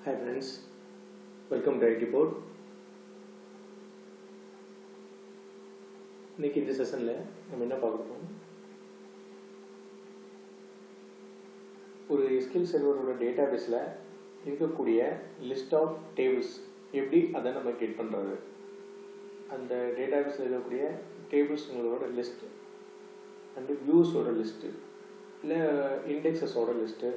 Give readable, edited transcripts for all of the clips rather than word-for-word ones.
Hi friends, welcome to IT Board. இன்னைக்கு இந்த செஷனில் நம்ம என்ன பார்க்குறோம், ஒரு SQL சர்வரோட டேட்டாபேஸில் இருக்கக்கூடிய லிஸ்ட் ஆஃப் டேபிள்ஸ் எப்படி அதை நம்ம கெட் பண்ணுறது, அந்த டேட்டாபேஸில் இருக்கக்கூடிய டேபிள்ஸுங்களோட லிஸ்ட்டு அண்டு வியூஸோட லிஸ்ட்டு இல்லை இண்டெக்ஸஸோட லிஸ்ட்டு,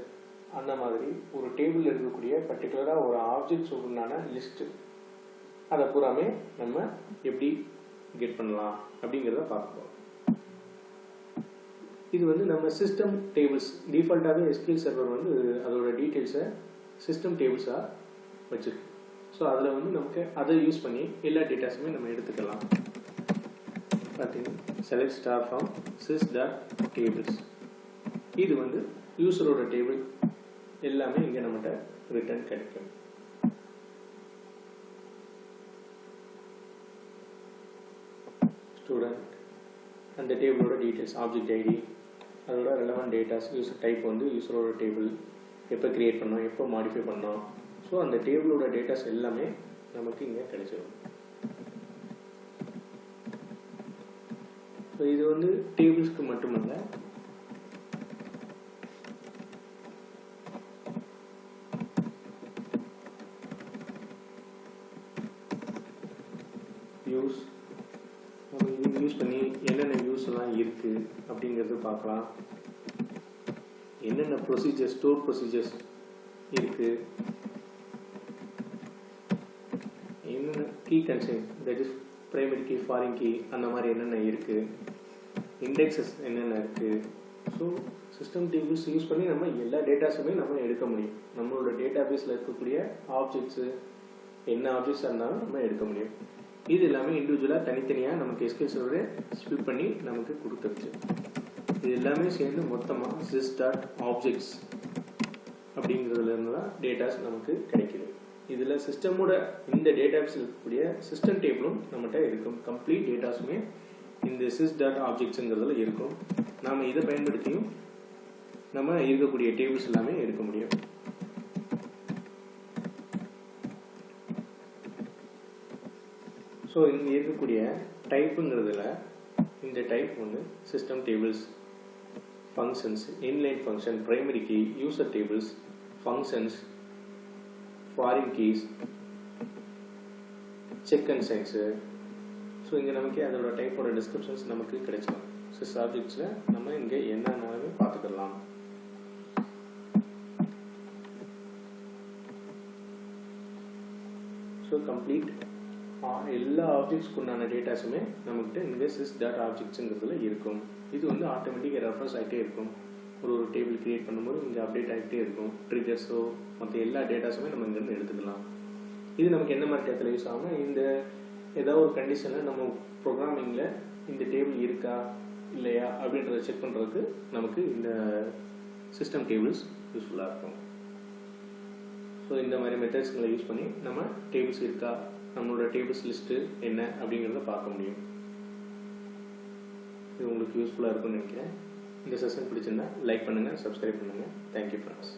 அந்த மாதிரி ஒரு டேபிளில் இருக்கக்கூடிய பர்டிகுலராக ஒரு ஆப்ஜெக்ட்ஸ் உண்டான லிஸ்ட்டு, அதை பூராமே நம்ம எப்படி கெட் பண்ணலாம் அப்படிங்கிறத பார்ப்போம். இது வந்து நம்ம சிஸ்டம் டேபிள்ஸ், டிஃபால்ட்டாகவே SQL சர்வர் வந்து அதோட டீட்டெயில்ஸை சிஸ்டம் டேபிள்ஸாக வச்சுருக்கு. ஸோ அதில் வந்து நமக்கு அதை யூஸ் பண்ணி எல்லா டேட்டாஸுமே நம்ம எடுத்துக்கலாம். பார்த்தீங்கன்னா செலக்ட் ஸ்டார் ஃப்ரம் sys.tables, இது வந்து யூஸரோட டேபிள் எல்லாமே இங்கே நம்மகிட்ட ரிட்டர்ன் கிடைக்கும். ஸ்டூடெண்ட், அந்த டேபிளோட டீட்டெயில்ஸ், ஆப்ஜெக்ட் ஐடி, அதோட ரெலவெண்ட் டேட்டாஸ், யூசர் டைப் வந்து யூஸரோட டேபிள், எப்போ கிரியேட் பண்ணோம், எப்போ மாடிஃபை பண்ணோம், ஸோ அந்த டேபிளோட டேட்டாஸ் எல்லாமே நமக்கு இங்கே கிடைச்சிடும். ஸோ இது வந்து டேபிள்ஸ்க்கு மட்டுமல்ல, வியூஸ், நம்ம இது யூஸ் பண்ணி என்னென்ன வியூஸ் எல்லாம் இருக்குது அப்படிங்கிறது பார்க்கலாம். என்னென்ன ப்ரொசீஜர்ஸ், ஸ்டோர் ப்ரொசீஜர்ஸ் இருக்குது, என்னென்ன key consent, that is primary key, foreign key, அந்த மாதிரி என்னென்ன இருக்குது, இண்டெக்ஸஸ் என்னென்ன இருக்குது. ஸோ சிஸ்டம் டேபிள்ஸ் யூஸ் பண்ணி நம்ம எல்லா டேட்டாஸுமே நம்ம எடுக்க முடியும். நம்மளோட டேட்டாபேஸில் இருக்கக்கூடிய ஆப்ஜெக்ட்ஸு, என்ன ஆப்ஜெக்ட்ஸாக இருந்தாலும் நம்ம எடுக்க முடியும். இது எல்லாமே இண்டிவிஜுவலாக தனித்தனியாக நமக்கு SQL சர்வரை ஸ்பிளிட் பண்ணி நமக்கு கொடுத்துருச்சு. இது எல்லாமே சேர்ந்து மொத்தமாக sys.objects அப்படிங்கிறதுலேருந்து தான் டேட்டாஸ் நமக்கு கிடைக்கிது. இதில் சிஸ்டமோட இந்த டேட்டாபேஸில் இருக்கக்கூடிய சிஸ்டம் டேபிளும் நம்மகிட்ட இருக்கும். கம்ப்ளீட் டேட்டாஸுமே இந்த sys.objectsங்கிறதுல இருக்கும். நாம் இதை பயன்படுத்தியும் நம்ம இருக்கக்கூடிய டேபிள்ஸ் எல்லாமே எடுக்க முடியும். ஸோ இங்கே இருக்கக்கூடிய டைப்புங்கிறதுல இந்த டைப் வந்து system tables, functions, inline function, primary key, user tables, functions, foreign keys, check and signs. So இங்கே நமக்கு அதோட டைப்போட டிஸ்கிரிப்ஷன்ஸ் நமக்கு கிடைச்சிடும். சிஸ் ஆப்ஜெக்ட்ஸில் நம்ம இங்கே என்னென்னாலுமே பார்த்துக்கலாம். ஸோ கம்ப்ளீட் எல்லா ஆப்ஜெக்ட்ஸ்க்கு உண்டான டேட்டாஸுமே நம்மகிட்ட இங்கே sys.objectsங்கிறதுல இருக்கும். இது வந்து ஆட்டோமேட்டிக்காக ரெஃபரன்ஸ் ஆகிட்டே இருக்கும். ஒரு டேபிள் கிரியேட் பண்ணும்போது இங்கே அப்டேட் ஆகிட்டே இருக்கும். ட்ரிகர்ஸோ மற்ற எல்லா டேட்டாஸுமே நம்ம இங்கேருந்து எடுத்துக்கலாம். இது நமக்கு என்ன மாதிரி டேத்தில் யூஸ் ஆகும்னா, இந்த ஏதாவது ஒரு கண்டிஷனில் நம்ம ப்ரோக்ராமிங்கில் இந்த டேபிள் இருக்கா இல்லையா அப்படின்றத செக் பண்ணுறதுக்கு நமக்கு இந்த சிஸ்டம் டேபிள்ஸ் யூஸ்ஃபுல்லாக இருக்கும். ஸோ இந்த மாதிரி மெத்தட்ஸ்களை யூஸ் பண்ணி நம்ம டேபிள்ஸ் இருக்கா, நம்மளோட டேபிள்ஸ் லிஸ்ட்டு என்ன அப்படிங்கிறத பார்க்க முடியும். இது உங்களுக்கு யூஸ்ஃபுல்லாக இருக்கும்னு நினைக்கிறேன். இந்த செஷன் பிடிச்சிருந்தா லைக் பண்ணுங்கள், சப்ஸ்கிரைப் பண்ணுங்கள். Thank you friends.